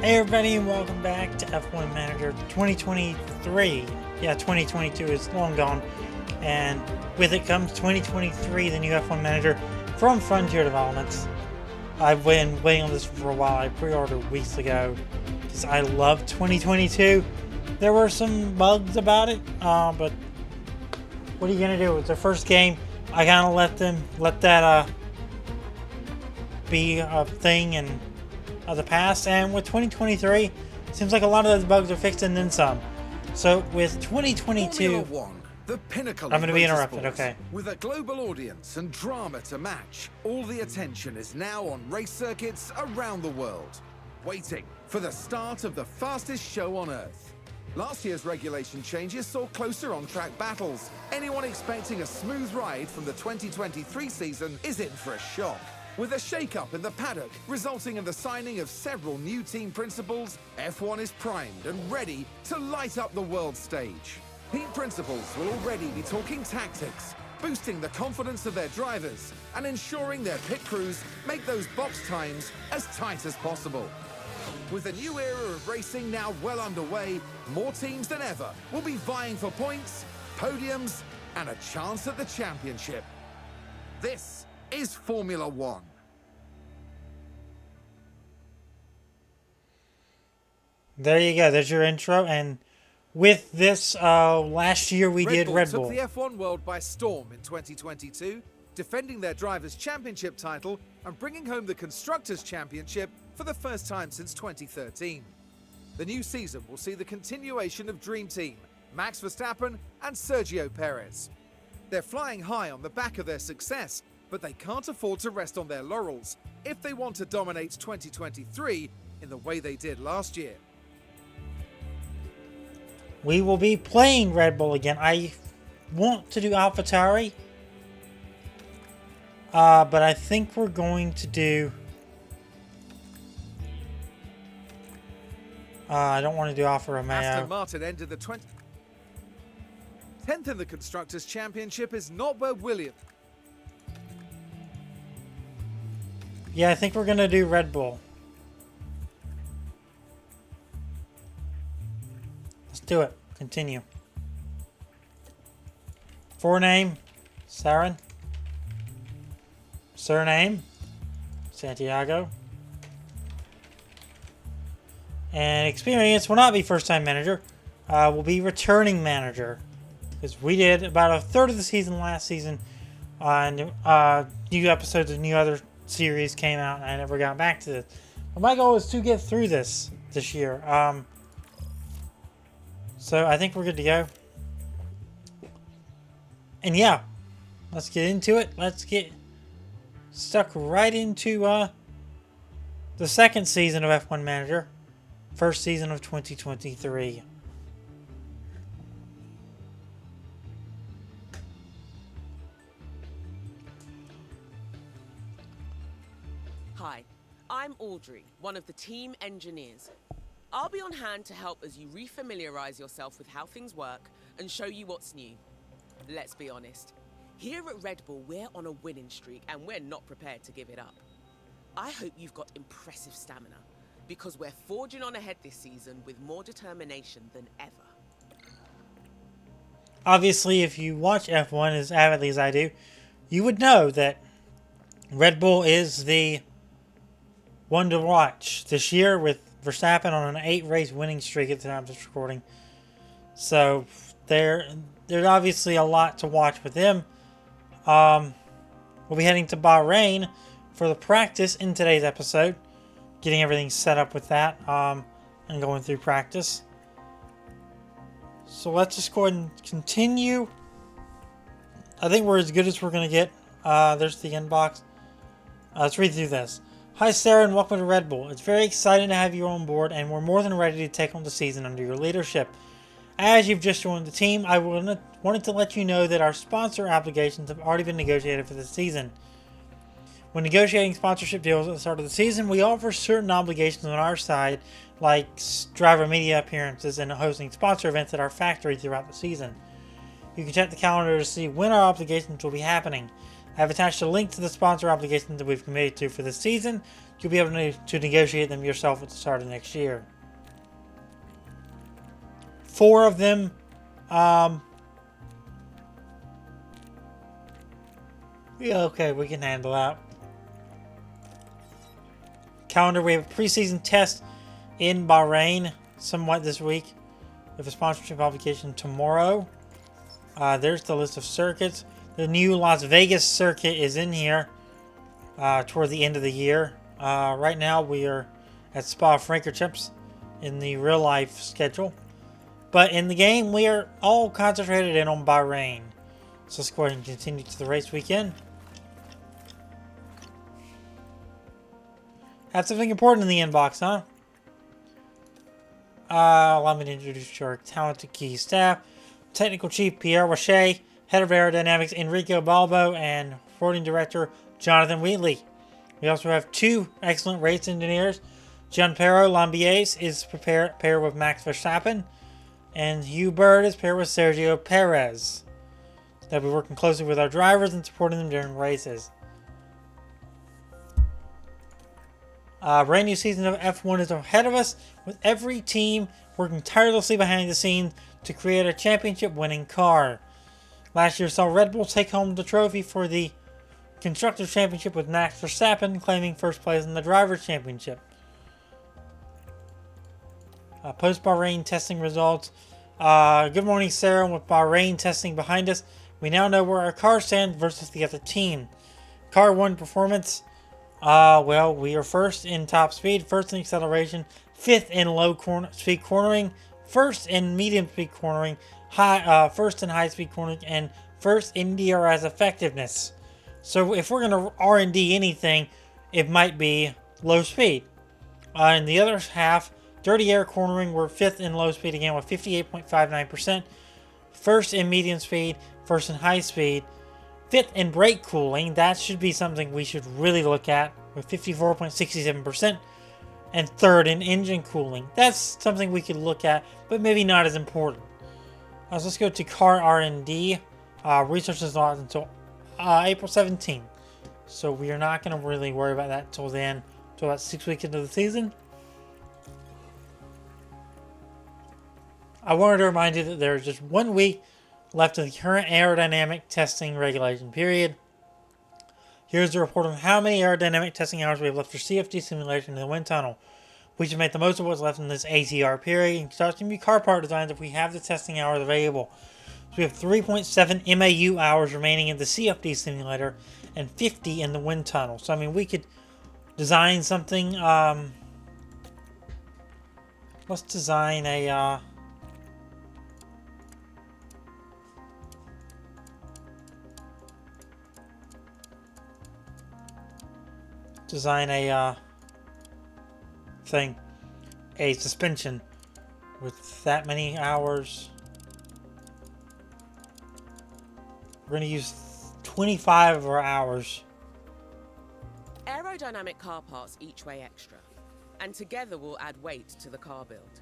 Hey everybody, and welcome back to F1 Manager 2023. Yeah, 2022 is long gone, and with it comes 2023, the new F1 Manager from Frontier Developments. I've been waiting on this for a while. I pre-ordered weeks ago because I love 2022. There were some bugs about it, but what are you gonna do? It's their first game. I kind of let that be a thing and of the past, and with 2023, seems like a lot of those bugs are fixed and then some. So with 2022, One, the pinnacle I'm going to be of interrupted. motorsports. Okay. With a global audience and drama to match, all the attention is now on race circuits around the world, waiting for the start of the fastest show on Earth. Last year's regulation changes saw closer on-track battles. Anyone expecting a smooth ride from the 2023 season is in for a shock. With a shake-up in the paddock resulting in the signing of several new team principals, F1 is primed and ready to light up the world stage. Team principals will already be talking tactics, boosting the confidence of their drivers and ensuring their pit crews make those box times as tight as possible. With a new era of racing now well underway, more teams than ever will be vying for points, podiums, and a chance at the championship. This is Formula One. there you go. There's your intro. And with this, last year we did Red Bull. Took the F1 world by storm in 2022, defending their Drivers' Championship title and bringing home the Constructors' Championship for the first time since 2013. The new season will see the continuation of Dream Team, Max Verstappen and Sergio Perez. They're flying high on the back of their success, but they can't afford to rest on their laurels if they want to dominate 2023 in the way they did last year. We will be playing Red Bull again. I want to do AlphaTauri, but I think we're going to do... I don't want to do Alfa Romeo. Aston Martin ended the 10th in the Constructors' Championship is not where Williams. Yeah, I think we're going to do Red Bull. Let's do it. Continue. Forename, Saren. Surname, Santiago. And experience will not be first-time manager. Will be returning manager. Because we did about a third of the season last season. New episodes of new other series came out, and I never got back to this. But my goal is to get through this year. So I think we're good to go. And yeah, let's get into it. Let's get stuck right into the second season of F1 Manager. First season of 2023. Hi, I'm Audrey, one of the team engineers. I'll be on hand to help as you refamiliarize yourself with how things work and show you what's new. Let's be honest, here at Red Bull we're on a winning streak and we're not prepared to give it up. I hope you've got impressive stamina, because we're forging on ahead this season with more determination than ever. Obviously, if you watch F1 as avidly as I do, you would know that Red Bull is the one to watch this year, with Verstappen on an 8-race winning streak at the time of this recording. So there's obviously a lot to watch with him. We'll be heading to Bahrain for the practice in today's episode, getting everything set up with that, and going through practice. So let's just go ahead and continue. I think we're as good as we're going to get. There's the inbox. Let's read through this. Hi Sarah, and welcome to Red Bull. It's very exciting to have you on board, and we're more than ready to take on the season under your leadership. As you've just joined the team, I wanted to let you know that our sponsor obligations have already been negotiated for this season. When negotiating sponsorship deals at the start of the season, we offer certain obligations on our side, like driver media appearances and hosting sponsor events at our factory throughout the season. You can check the calendar to see when our obligations will be happening. I have attached a link to the sponsor obligations that we've committed to for this season, you'll be able to negotiate them yourself at the start of next year. 4 of them, yeah, okay, we can handle that. Calendar, we have a preseason test in Bahrain somewhat this week. We have a sponsorship obligation tomorrow. There's the list of circuits. The new Las Vegas circuit is in here toward the end of the year. Right now we are at Spa-Francorchamps in the real life schedule. But in the game we are all concentrated in on Bahrain. So let's go ahead and continue to the race weekend. Had something important in the inbox, huh? Allow me to introduce your talented key staff. Technical Chief Pierre Wache, Head of Aerodynamics Enrico Balbo, and Sporting Director Jonathan Wheatley. We also have 2 excellent race engineers. Gianpiero Lambiase is paired with Max Verstappen, and Hugh Bird is paired with Sergio Perez. They'll be working closely with our drivers and supporting them during races. Brand new season of F1 is ahead of us, with every team working tirelessly behind the scenes to create a championship-winning car. Last year saw Red Bull take home the trophy for the Constructors' Championship, with Max Verstappen claiming first place in the Drivers' Championship. Post-Bahrain testing results. Good morning, Sarah. With Bahrain testing behind us, we now know where our car stands versus the other team. Car 1 performance. Well, we are first in top speed, first in acceleration, 5th in low speed cornering, first in medium speed cornering, first in high speed cornering, and first in DRS effectiveness. So if we're going to R&D anything, it might be low speed. In the other half, dirty air cornering, we're 5th in low speed again with 58.59%, first in medium speed, first in high speed, 5th in brake cooling. That should be something we should really look at with 54.67%. And 3rd in engine cooling. That's something we could look at, but maybe not as important. So let's go to car R&D. Research is not until April 17th. So we are not going to really worry about that until then, until about 6 weeks into the season. I wanted to remind you that there is just 1 week left of the current aerodynamic testing regulation period. Here's a report on how many aerodynamic testing hours we have left for CFD simulation in the wind tunnel. We should make the most of what's left in this ATR period and start some new car part designs if we have the testing hours available. So we have 3.7 MAU hours remaining in the CFD simulator and 50 in the wind tunnel. So I mean, we could design something. Let's design a a suspension with that many hours. We're going to use 25 of our hours. Aerodynamic car parts each weigh extra, and together will add weight to the car build.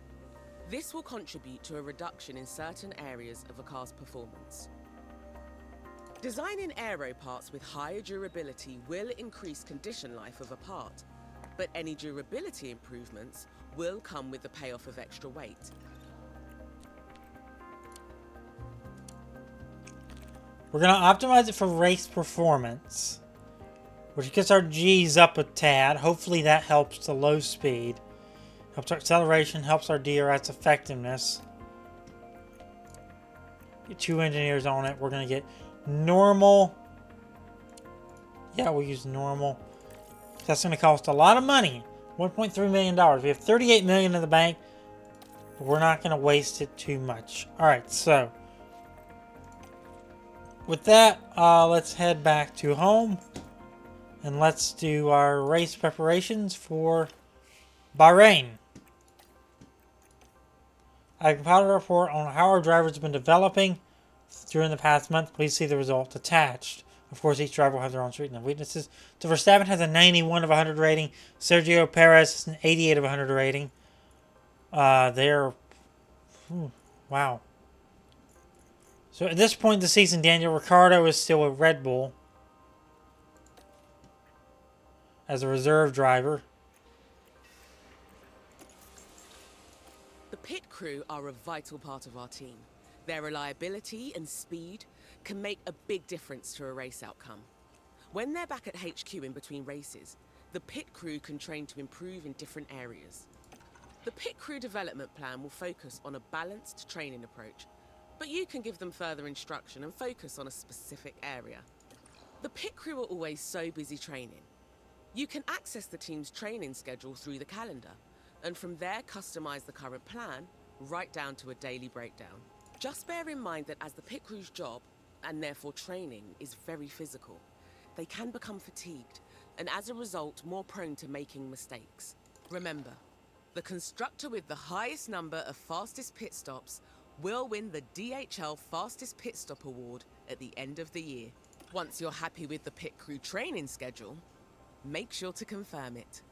This will contribute to a reduction in certain areas of a car's performance. Designing aero parts with higher durability will increase condition life of a part, but any durability improvements will come with the payoff of extra weight. We're going to optimize it for race performance, which gets our G's up a tad. Hopefully that helps the low speed. Helps our acceleration, helps our DRS effectiveness. Get 2 engineers on it. We're going to get normal. Yeah, we'll use normal. That's going to cost a lot of money. $1.3 million. We have $38 million in the bank. But we're not going to waste it too much. Alright, so with that, let's head back to home. And let's do our race preparations for Bahrain. I compiled a report on how our drivers have been developing during the past month. Please see the results attached. Of course, each driver will have their own strengths and weaknesses. So Verstappen has a 91 of 100 rating. Sergio Perez has an 88 of 100 rating. Wow. So at this point in the season, Daniel Ricciardo is still with Red Bull. as a reserve driver. The pit crew are a vital part of our team. Their reliability and speed can make a big difference to a race outcome. When they're back at HQ in between races, the pit crew can train to improve in different areas. The pit crew development plan will focus on a balanced training approach, but you can give them further instruction and focus on a specific area. The pit crew are always so busy training. You can access the team's training schedule through the calendar, and from there customize the current plan right down to a daily breakdown. Just bear in mind that as the pit crew's job, and therefore training, is very physical, they can become fatigued, and as a result more prone to making mistakes. Remember, the constructor with the highest number of fastest pit stops will win the DHL Fastest Pit Stop Award at the end of the year. Once you're happy with the pit crew training schedule, make sure to confirm it.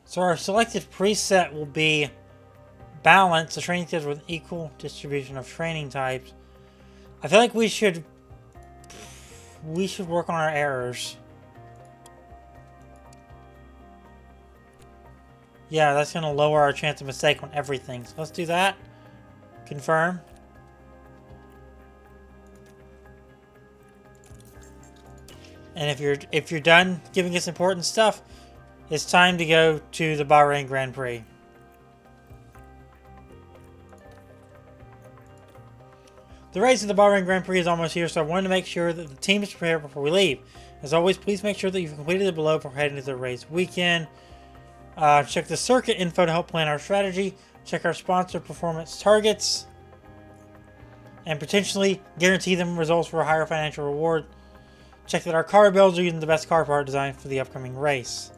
So our selected preset will be balance, a training schedule with equal distribution of training types. I feel like we should work on our errors. Yeah, that's going to lower our chance of mistake on everything. So let's do that. Confirm. And if you're done giving us important stuff, it's time to go to the Bahrain Grand Prix. The race of the Bahrain Grand Prix is almost here, so I wanted to make sure that the team is prepared before we leave. As always, please make sure that you've completed it below before heading to the race weekend. Check the circuit info to help plan our strategy. Check our sponsor performance targets. And potentially guarantee them results for a higher financial reward. Check that our car builds are using the best car part design for the upcoming race.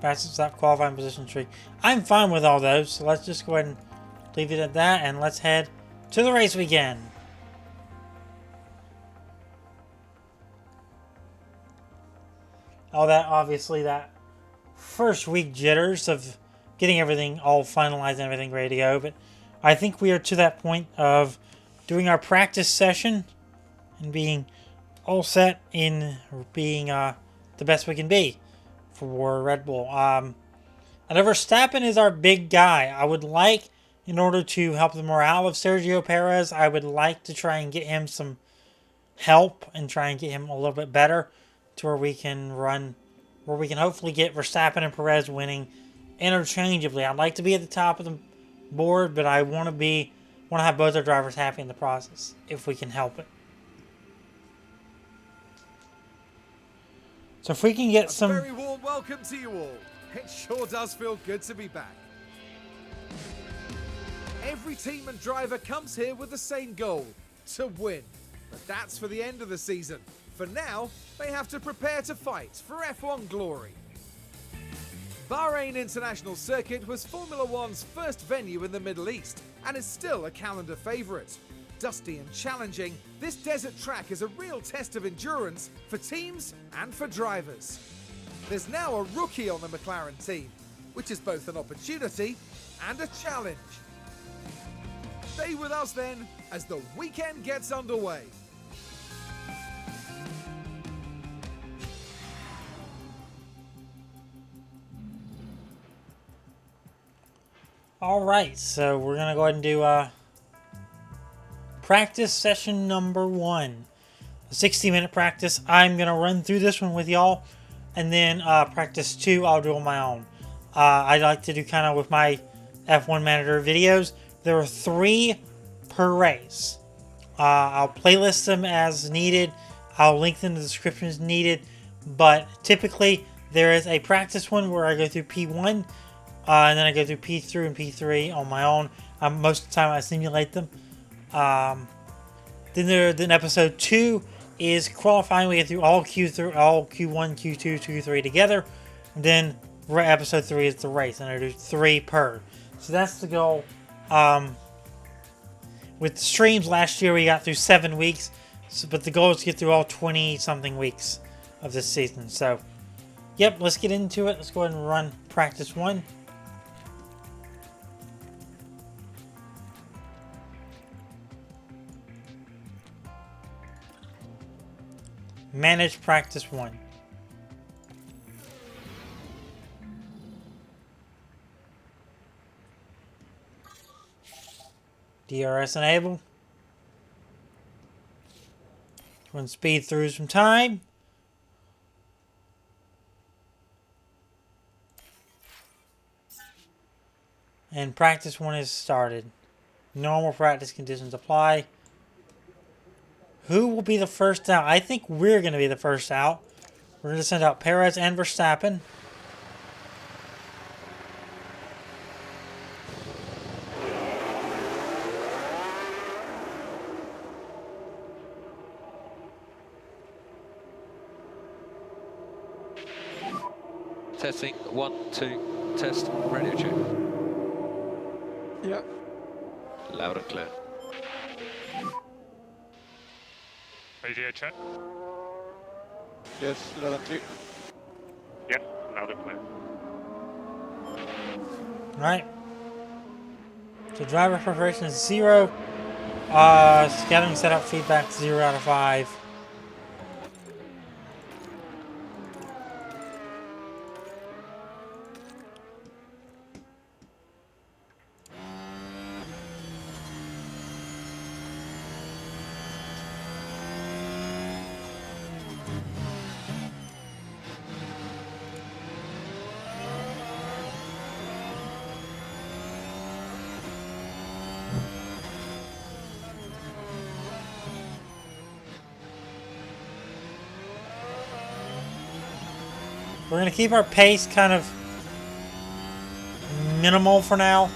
Fastest lap qualifying position tree. I'm fine with all those, so let's just go ahead and leave it at that, and let's head to the race weekend. All that, obviously, that first week jitters of getting everything all finalized and everything ready to go, but I think we are to that point of doing our practice session and being all set in being the best we can be for Red Bull. I know Verstappen is our big guy. I would like, in order to help the morale of Sergio Perez, I would like to try and get him some help and try and get him a little bit better to where we can hopefully get Verstappen and Perez winning interchangeably. I'd like to be at the top of the board, but I want to have both our drivers happy in the process if we can help it. So if we can get some... Very warm welcome to you all. It sure does feel good to be back. Every team and driver comes here with the same goal, to win. But that's for the end of the season. For now, they have to prepare to fight for F1 glory. Bahrain International Circuit was Formula One's first venue in the Middle East and is still a calendar favourite. Dusty and challenging, this desert track is a real test of endurance for teams and for drivers. There's now a rookie on the McLaren team, which is both an opportunity and a challenge. Stay with us then as the weekend gets underway. Alright, so we're going to go ahead and do practice session number 1. A 60-minute practice. I'm going to run through this one with y'all. And then practice 2 I'll do on my own. I like to do kind of with my F1 Manager videos. There are 3 per race. I'll playlist them as needed. I'll link them in the description as needed. But typically there is a practice one where I go through P1. And then I go through P3 and P3 on my own. Most of the time I simulate them. Then episode 2 is qualifying. We get through all Q1, Q2, Q3 together. And then episode 3 is the race. And I do 3 per. So that's the goal. With the streams last year we got through 7 weeks. But the goal is to get through all 20-something weeks of this season. So, yep, let's get into it. Let's go ahead and run practice 1. Manage practice 1. DRS enable. Run speed through some time. And practice 1 is started. Normal practice conditions apply. Who will be the first out? I think we're going to be the first out. We're going to send out Perez and Verstappen. Testing, 1, 2, test, radio check. Yeah. Loud and clear. Radio check. Yes, loud and clear. Yeah, loud and clear. Alright. So driver preparation is 0. Scattering setup feedback 0 out of 5. We're going to keep our pace kind of minimal for now.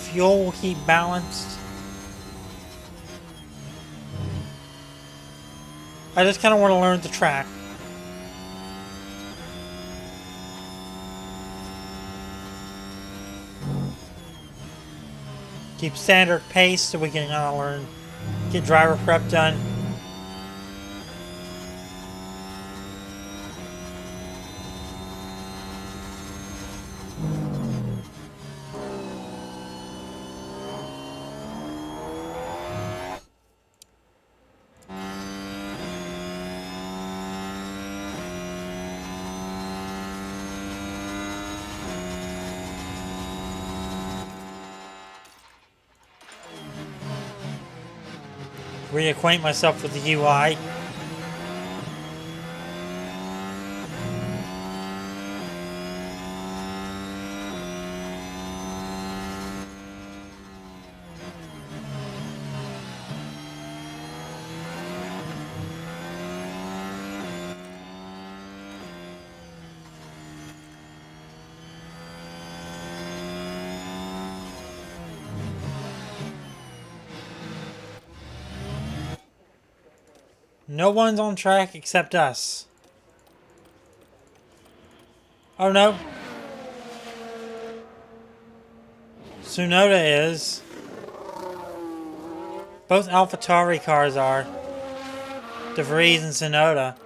Fuel will keep balanced. I just kind of want to learn the track. Keep standard pace so we can kind of learn, get driver prep done. Reacquaint myself with the UI. No one's on track except us. Oh no. Tsunoda is. Both AlphaTauri cars are. De Vries and Tsunoda.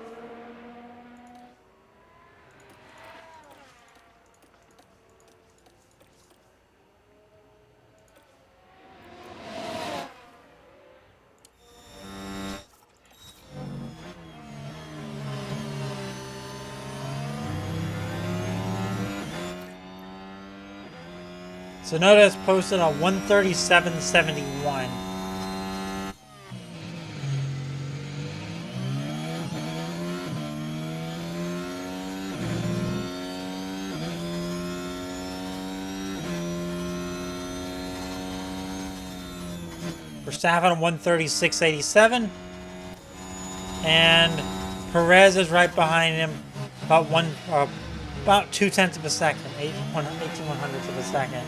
Tsunoda has posted a 137.71. Verstappen 136.87. And Perez is right behind him, about 0.2 of a second, 18/100ths of a second.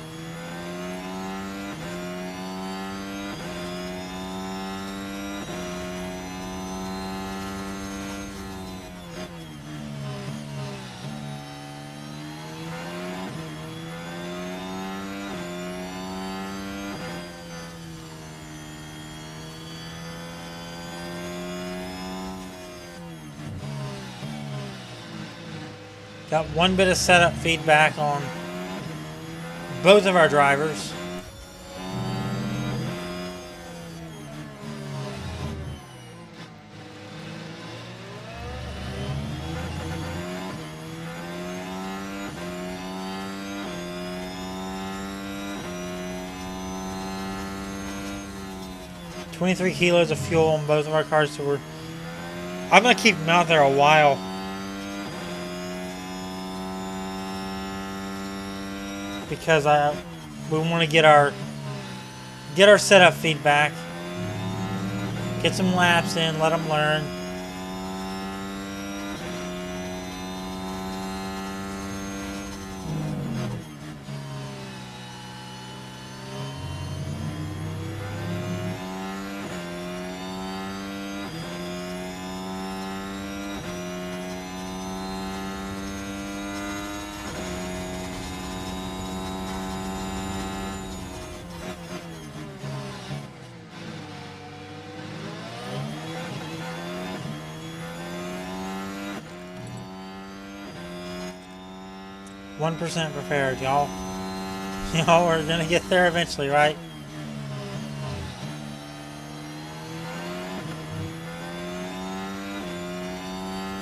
Got one bit of setup feedback on both of our drivers. 23 kilos of fuel on both of our cars, so I'm gonna keep them out there a while. Because we want to get our setup feedback, get some laps in, let them learn. One 1% prepared, y'all. Y'all are gonna get there eventually, right?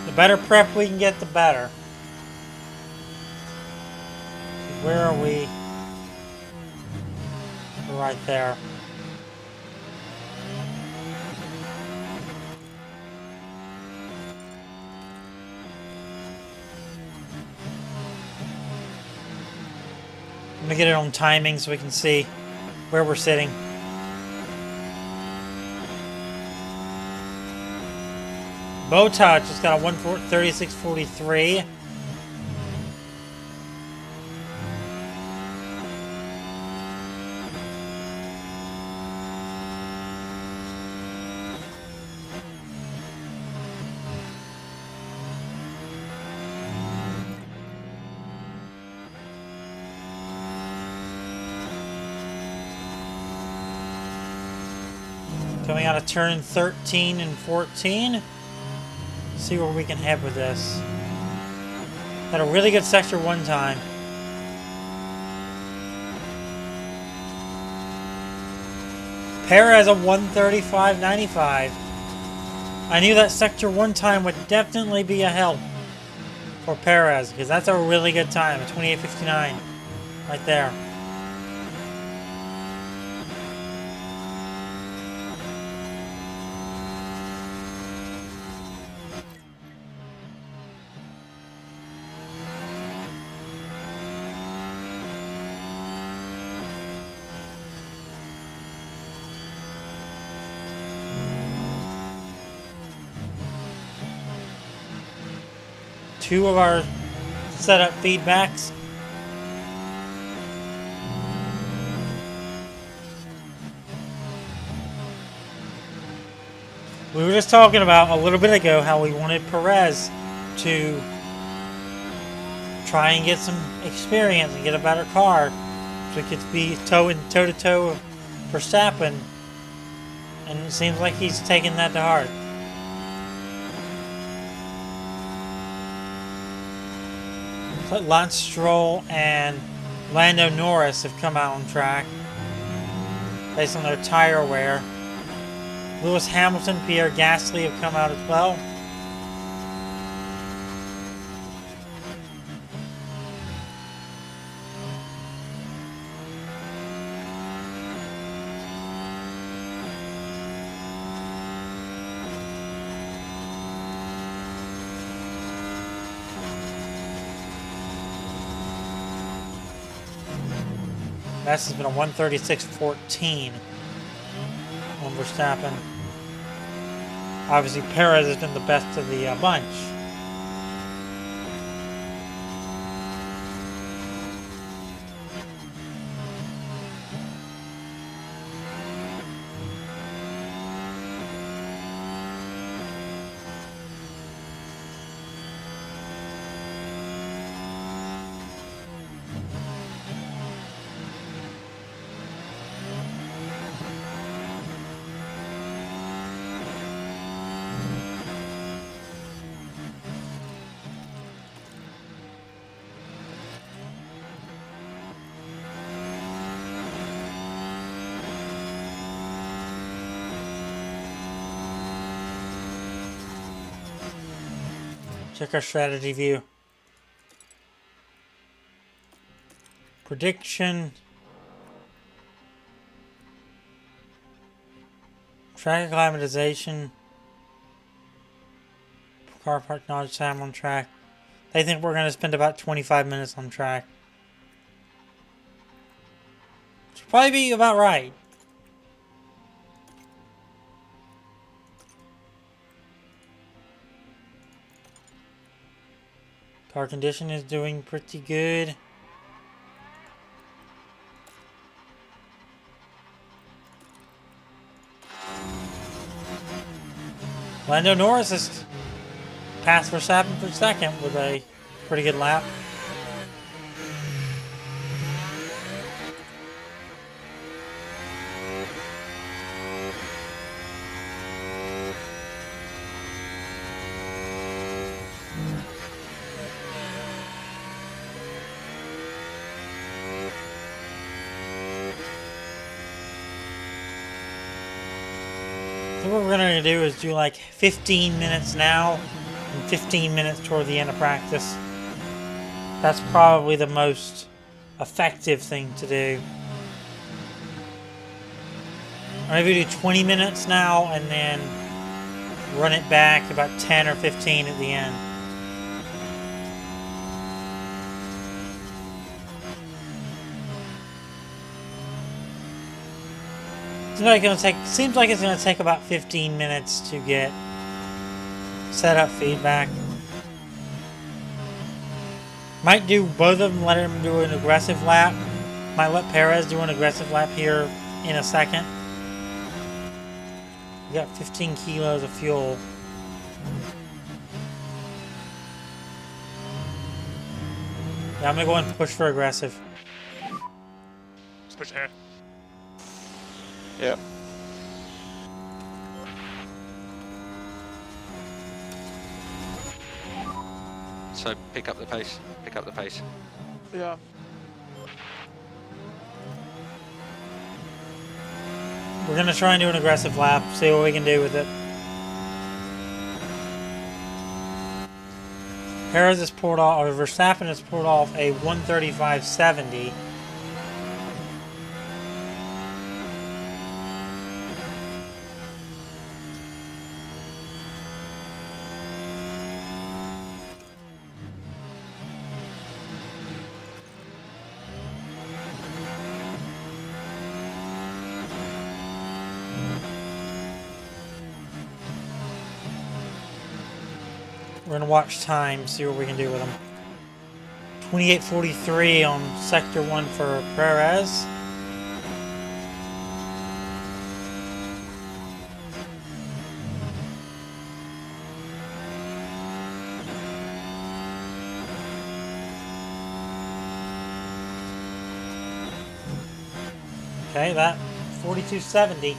The better prep we can get, the better. Where are we? We're right there. I'm gonna get it on timing so we can see where we're sitting. Bowtouch just got a 1:36.43. Coming out of turn 13 and 14. See where we can head with this. Had a really good sector one time. Perez a 1:35.95. I knew that sector one time would definitely be a help for Perez because that's a really good time, a 28:59 right there. Two of our setup feedbacks. We were just talking about a little bit ago how we wanted Perez to try and get some experience and get a better car so he could be toe-to-toe Verstappen, and it seems like he's taking that to heart. Lance Stroll and Lando Norris have come out on track based on their tire wear. Lewis Hamilton, Pierre Gasly have come out as well. Best has been a 1:36.14 on Verstappen. Obviously, Perez has been the best of the bunch. Check our strategy view. Prediction. Track acclimatization. Car park knowledge time on track. They think we're going to spend about 25 minutes on track. Which will probably be about right. Car condition is doing pretty good. Lando Norris has passed Verstappen for second with a pretty good lap. So what we're going to do is do like 15 minutes now and 15 minutes toward the end of practice. That's probably the most effective thing to do. Or maybe do 20 minutes now and then run it back about 10 or 15 at the end. Seems like it's going to take about 15 minutes to get setup feedback. Might do both of them, let him do an aggressive lap. Might let Perez do an aggressive lap here in a second. We got 15 kilos of fuel. Yeah, I'm going to go and push for aggressive. Let's push here. Yeah. So pick up the pace. Pick up the pace. Yeah. We're going to try and do an aggressive lap, see what we can do with it. Perez has pulled off, or Verstappen has pulled off a 135.70. We're going to watch time, see what we can do with them. 28.43 on Sector 1 for Perez. Okay, that 42.70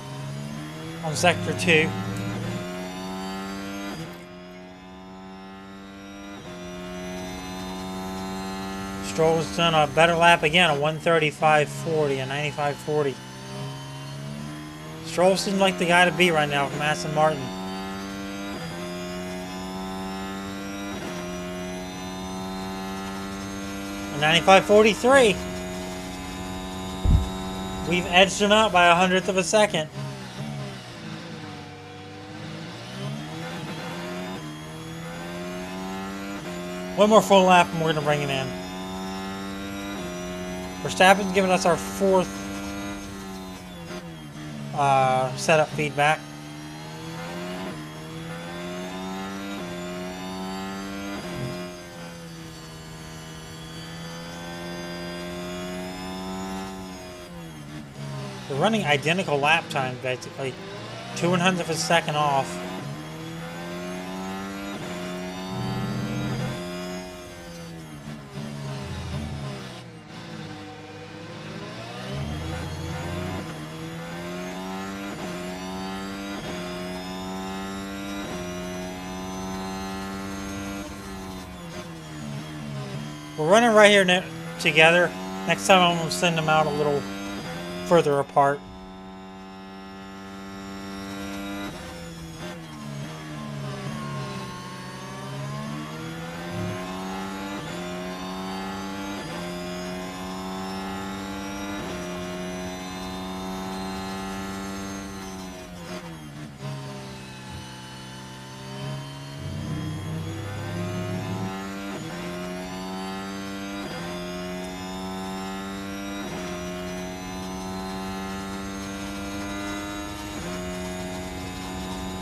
on Sector 2. Stroll's done a better lap again, a 135.40, a 95.40. Stroll seems like the guy to beat right now from Aston Martin. A 95.43. We've edged him out by 100th of a second. One more full lap and we're going to bring him in. Verstappen's giving us our fourth setup feedback. They're running identical lap times, basically. 2/100th of a second off. We're running right here together. Next time I'm going to send them out a little further apart.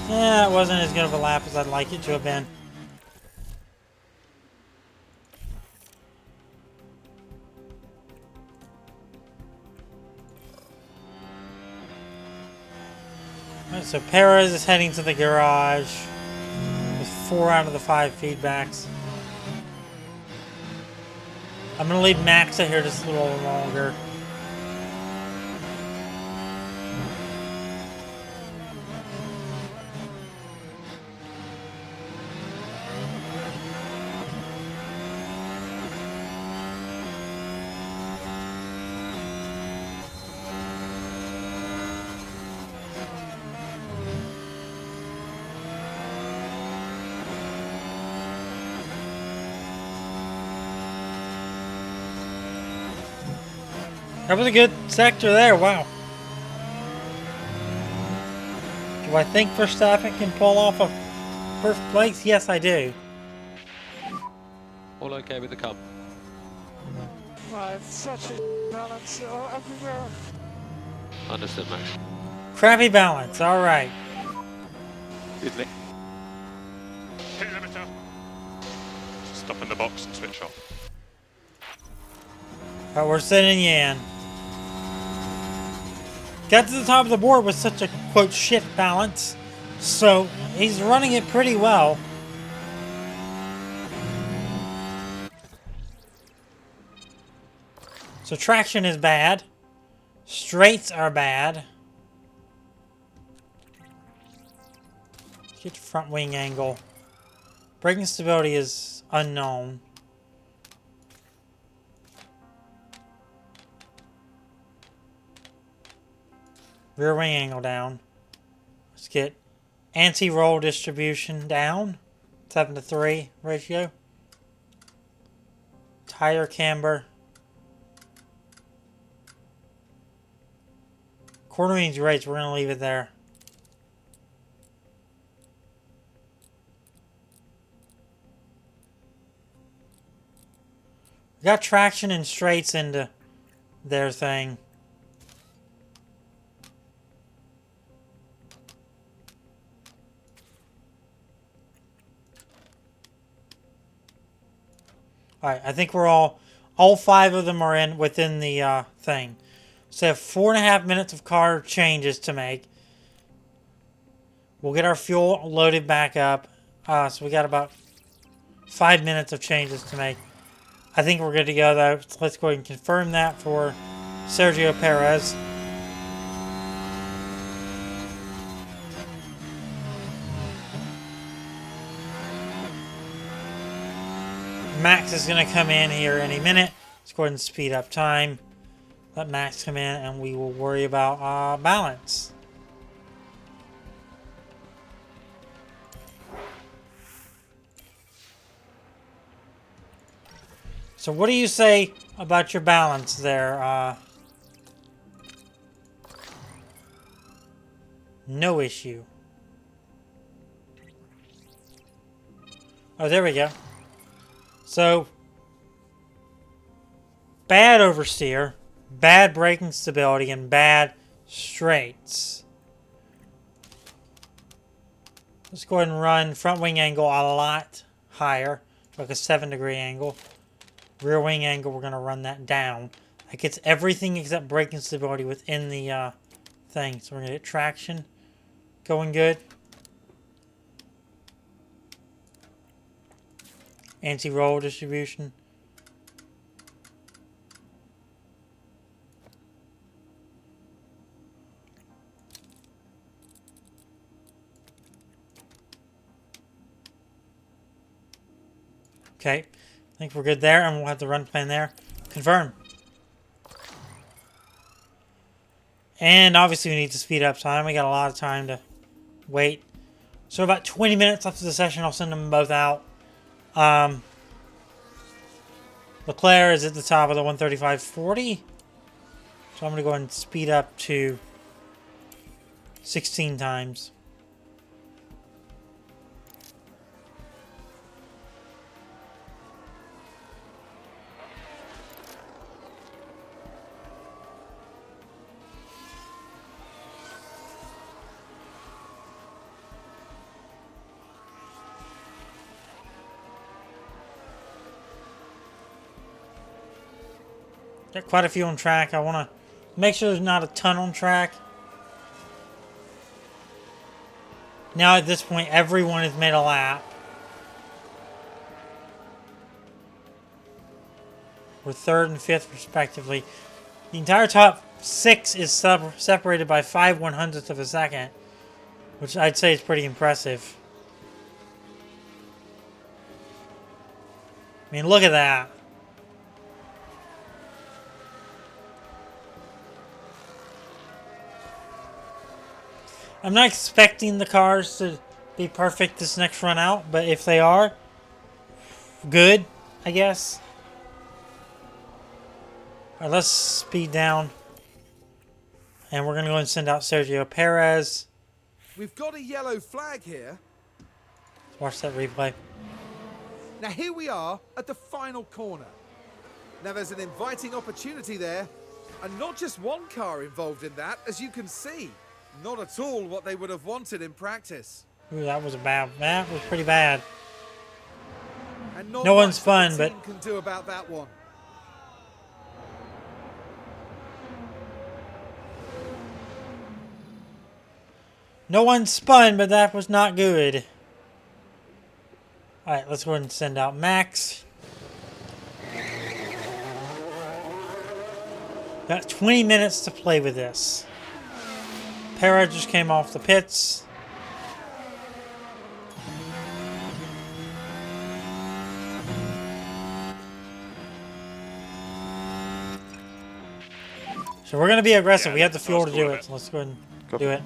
Yeah, it wasn't as good of a lap as I'd like it to have been. Alright, so Perez is heading to the garage with 4 out of the 5 feedbacks. I'm going to leave Max out here just a little longer. That was a good sector there, wow. Do I think Verstappen can pull off a first place? Yes, I do. All okay with the come? Wow, it's such a balance everywhere. Understood, Max. Crappy balance, alright. Italy. Hit limiter. Stop in the box and switch off. Alright, we're sending Yan. Got to the top of the board with such a, quote, shit balance. So, he's running it pretty well. So traction is bad. Straights are bad. Get front wing angle. Braking stability is unknown. Rear wing angle down. Let's get anti-roll distribution down. 7:3 ratio. Tire camber. Quarter range rates, we're going to leave it there. We got traction and straights into their thing. Alright, I think we're all 5 of them are within the thing. So I have 4.5 minutes of car changes to make. We'll get our fuel loaded back up. So we got about 5 minutes of changes to make. I think we're good to go though. So let's go ahead and confirm that for Sergio Perez. Max is going to come in here any minute. Let's go ahead and speed up time. Let Max come in and we will worry about balance. So what do you say about your balance there? No issue. Oh, there we go. So, bad oversteer, bad braking stability, and bad straights. Let's go ahead and run front wing angle a lot higher, like a 7-degree angle. Rear wing angle, we're going to run that down. That gets everything except braking stability within the thing. So we're going to get traction going good. Anti-roll distribution. Okay, I think we're good there, and we'll have the run plan there. Confirm. And obviously we need to speed up time. We got a lot of time to wait. So about 20 minutes after the session, I'll send them both out. Leclerc is at the top of the 135.40. So I'm going to go ahead and speed up to 16 times. Got quite a few on track. I want to make sure there's not a ton on track. Now at this point, everyone has made a lap. We're third and fifth, respectively. The entire top 6 is separated by 5/100ths of a second, which I'd say is pretty impressive. I mean, look at that. I'm not expecting the cars to be perfect this next run out, but if they are, good, I guess. Alright, let's speed down. And we're going to go and send out Sergio Perez. We've got a yellow flag here. Let's watch that replay. Now here we are at the final corner. Now there's an inviting opportunity there. And not just one car involved in that, as you can see. Not at all what they would have wanted in practice. Ooh, that was pretty bad. And not No one's much fun, the but team can do about that one. no one spun, but that was not good. Alright, let's go ahead and send out Max. Got 20 minutes to play with this. Perez just came off the pits. So we're going to be aggressive. Yeah, We have the fuel to do of it. So let's go ahead and Copy. do it.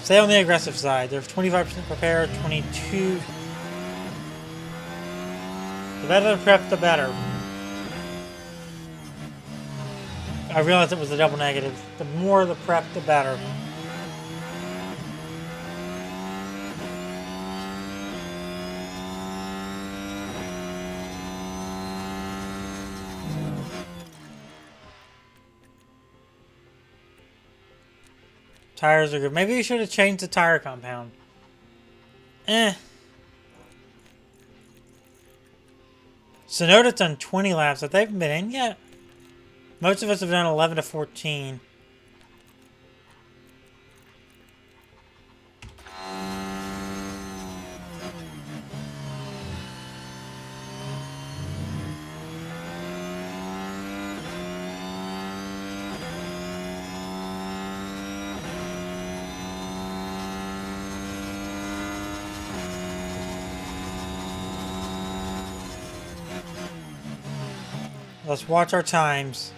Stay on the aggressive side. There's 25% prepare, 22. The better the prep, the better. I realized it was a double negative. The more the prep, the better. Tires are good. Maybe we should have changed the tire compound. Sonoda's done 20 laps. Have they even been in yet? Most of us have done 11 to 14. Let's watch our times.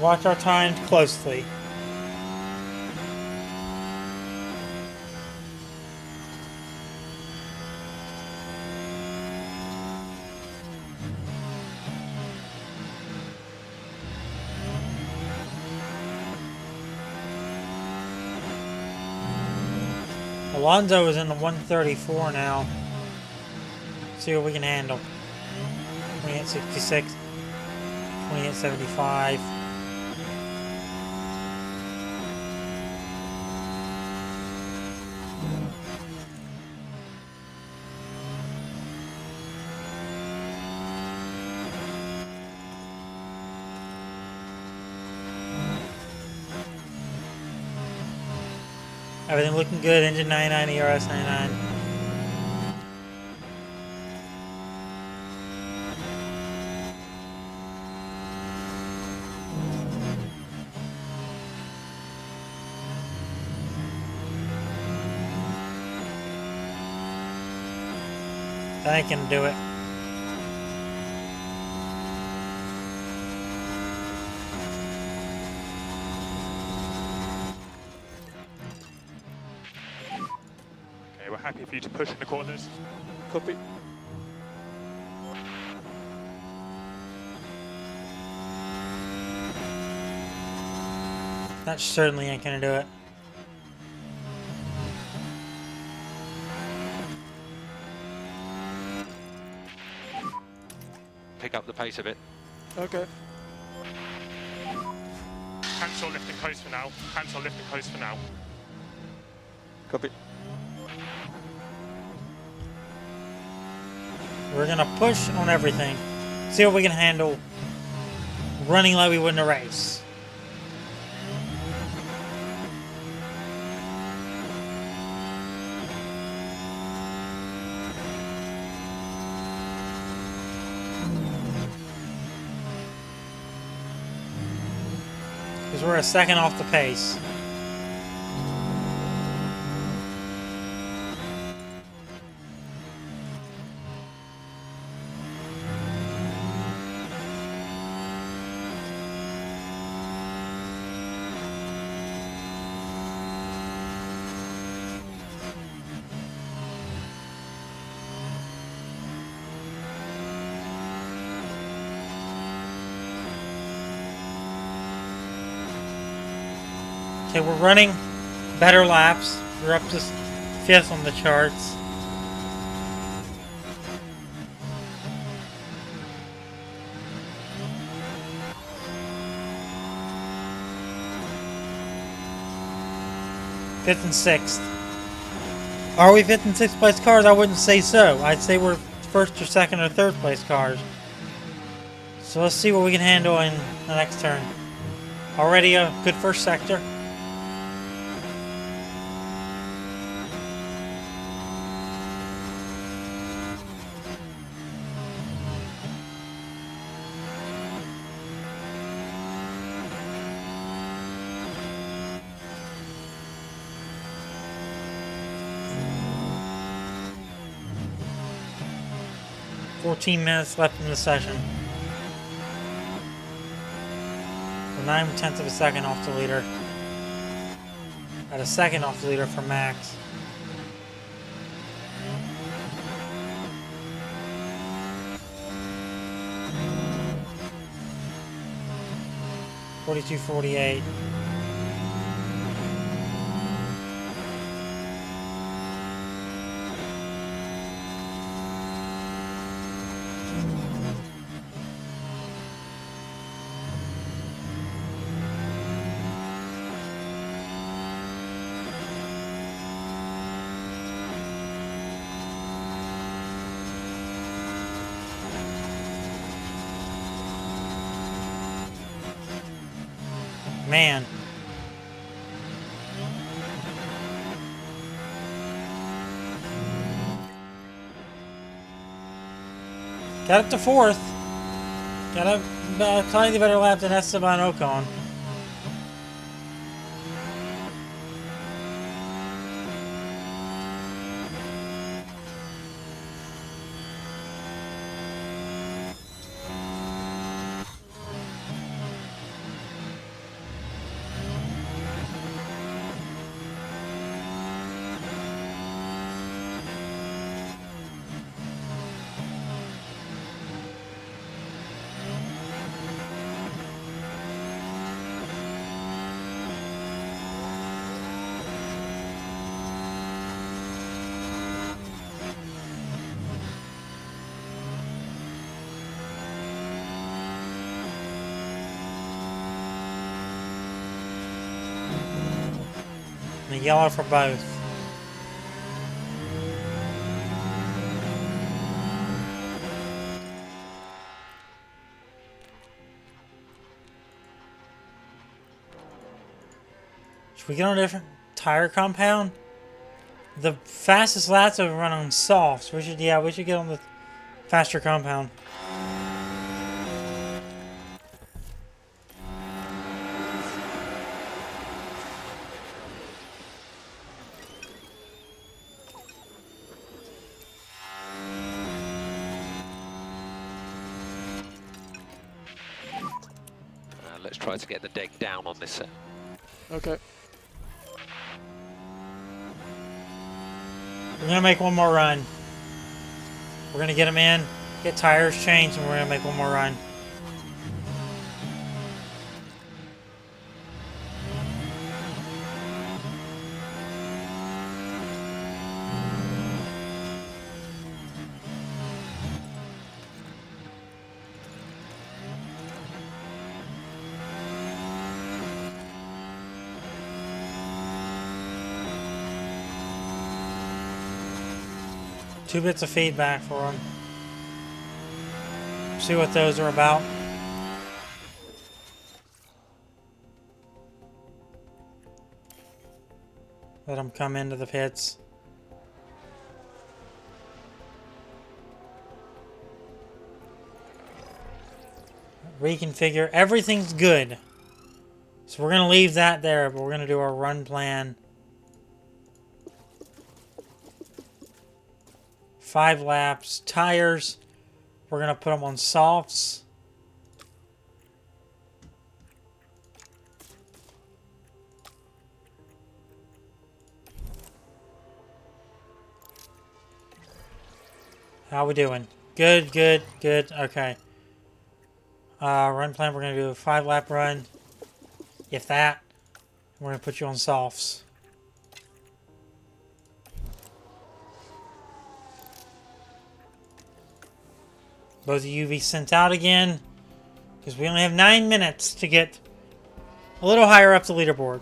Watch our times closely. Alonso is in the 134 now. See what we can handle. 28.66, 28.75. Everything looking good. Engine 99, ERS 99. I can do it. Okay, we're happy for you to push in the corners. Copy. That certainly ain't gonna do it. Pick up the pace a bit. Okay. Cancel lift and coast for now. Cancel lift and coast for now. Copy. We're gonna push on everything. See what we can handle. Running like we would in a race. Because we're a second off the pace. Okay, we're running better laps. We're up to 5th on the charts. Fifth and 6th. Are we 5th and 6th place cars? I wouldn't say so. I'd say we're 1st or 2nd or 3rd place cars. So let's see what we can handle in the next turn. Already a good first sector. .14 minutes left in the session. We're 9/10 of a second off the leader. At a second off the leader for Max. .42.48. Man. Got up to 4th. Got a slightly better lap than Esteban Ocon. And a yellow for both. Should we get on a different tire compound? The fastest laps have run on softs. We should get on the faster compound. Let's try to get the deck down on this set. Okay. We're gonna make one more run. We're gonna get them in, get tires changed, and we're gonna make one more run. 2 bits of feedback for him. See what those are about. Let him come into the pits. Reconfigure. Everything's good. So we're going to leave that there, but we're going to do our run plan. 5 laps. Tires. We're going to put them on softs. How we doing? Good, good, good. Okay. Run plan, we're going to do a 5-lap run. If that. We're going to put you on softs. Both of you be sent out again. Because we only have 9 minutes to get a little higher up the leaderboard.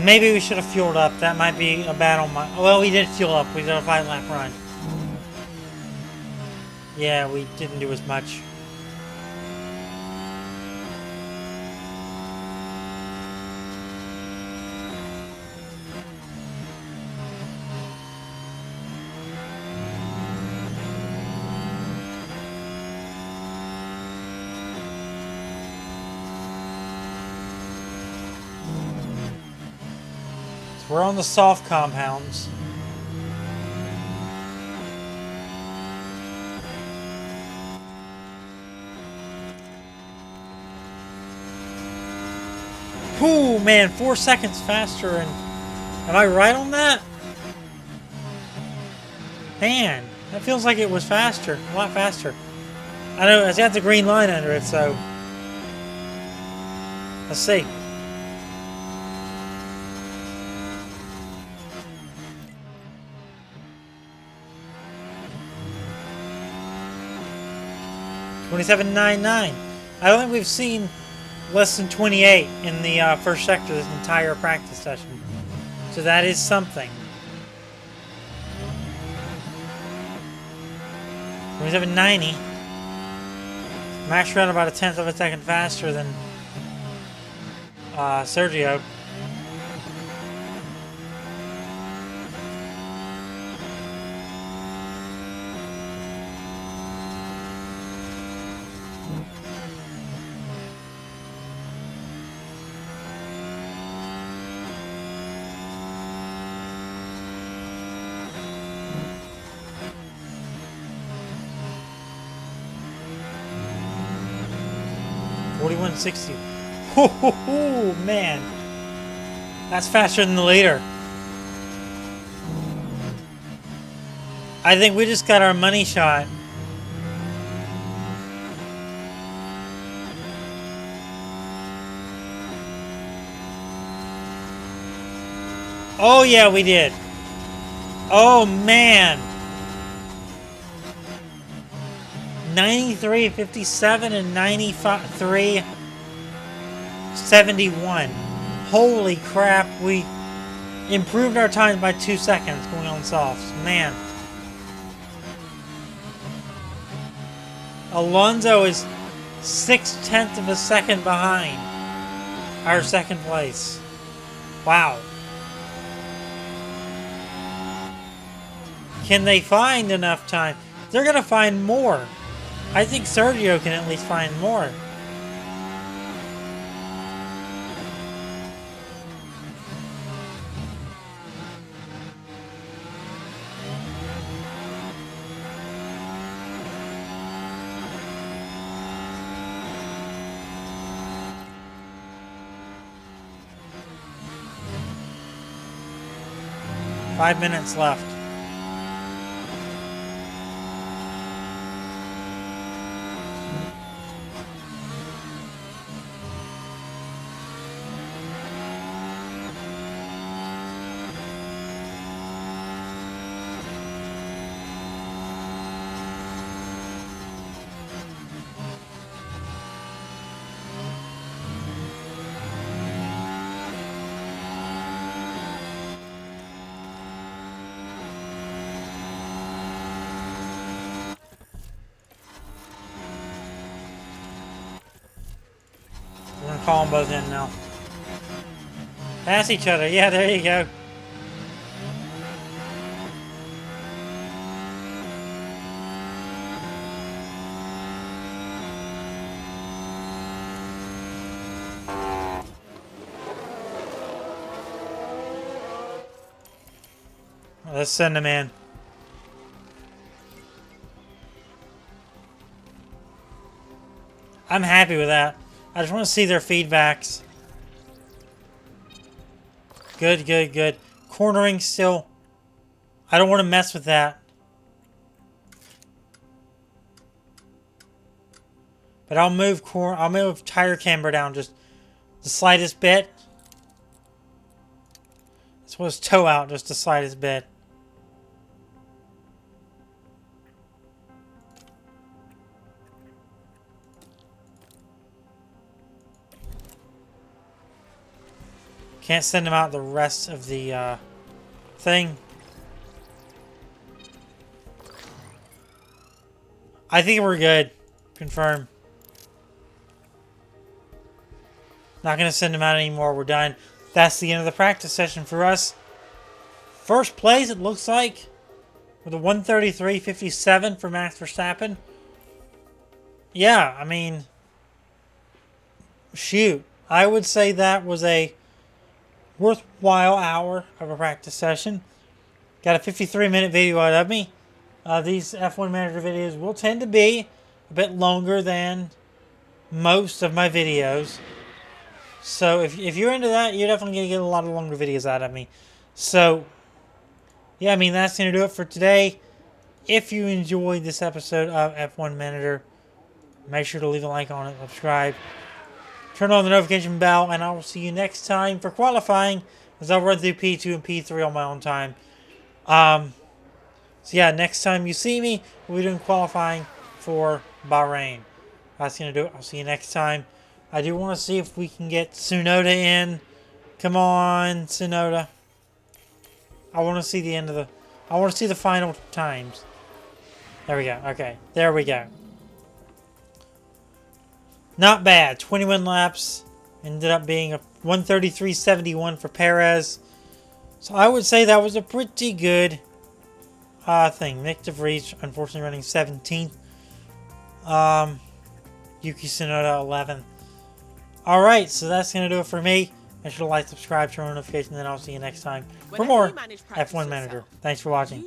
Maybe we should have fueled up. That might be a bad on my... Well, we did fuel up. We did a 5-lap run. Yeah, we didn't do as much. We're on the soft compounds. Ooh, man, 4 seconds faster, and am I right on that? Man, that feels like it was faster, a lot faster. I know it's got the green line under it, so let's see. $27.99. I don't think we've seen less than 28 in the first sector this entire practice session. So that is something. 27.90. Max ran about 1/10 of a second faster than Sergio. $41.60. Oh, man. That's faster than the leader. I think we just got our money shot. Oh, yeah, we did. Oh, man. 93.57 and 93.71. Holy crap, we improved our time by 2 seconds going on softs. Man. Alonso is 6/10 of a second behind our second place. Wow. Can they find enough time? They're going to find more. I think Sergio can at least find more. Five minutes left. call them both in now. Pass each other. Yeah, there you go. Let's send them in. I'm happy with that. I just want to see their feedbacks. Good, good, good. Cornering still. I don't want to mess with that. But I'll move tire camber down just the slightest bit. This was toe out just the slightest bit. Can't send them out the rest of the thing. I think we're good. Confirm. Not going to send them out anymore. We're done. That's the end of the practice session for us. First place, it looks like, with a 1:33.57 for Max Verstappen. Yeah, I mean, shoot. I would say that was a worthwhile hour of a practice session. Got a 53-minute video out of me. These F1 Manager videos will tend to be a bit longer than most of my videos. So if you're into that, you're definitely going to get a lot of longer videos out of me. So, yeah, I mean, that's going to do it for today. If you enjoyed this episode of F1 Manager, make sure to leave a like on it, subscribe, turn on the notification bell, and I will see you next time for qualifying, as I'll run through P2 and P3 on my own time. So yeah, next time you see me, we'll be doing qualifying for Bahrain. That's going to do it. I'll see you next time. I do want to see if we can get Tsunoda in. Come on, Tsunoda. I want to see the end of the... I want to see the final times. There we go. Okay, there we go. Not bad. 21 laps. Ended up being a 1:33.71 for Perez. So I would say that was a pretty good thing. Nick DeVries, unfortunately, running 17th. Yuki Tsunoda, 11th. Alright, so that's going to do it for me. Make sure to like, subscribe, turn on notifications, and then I'll see you next time for more F1 Manager. Thanks for watching.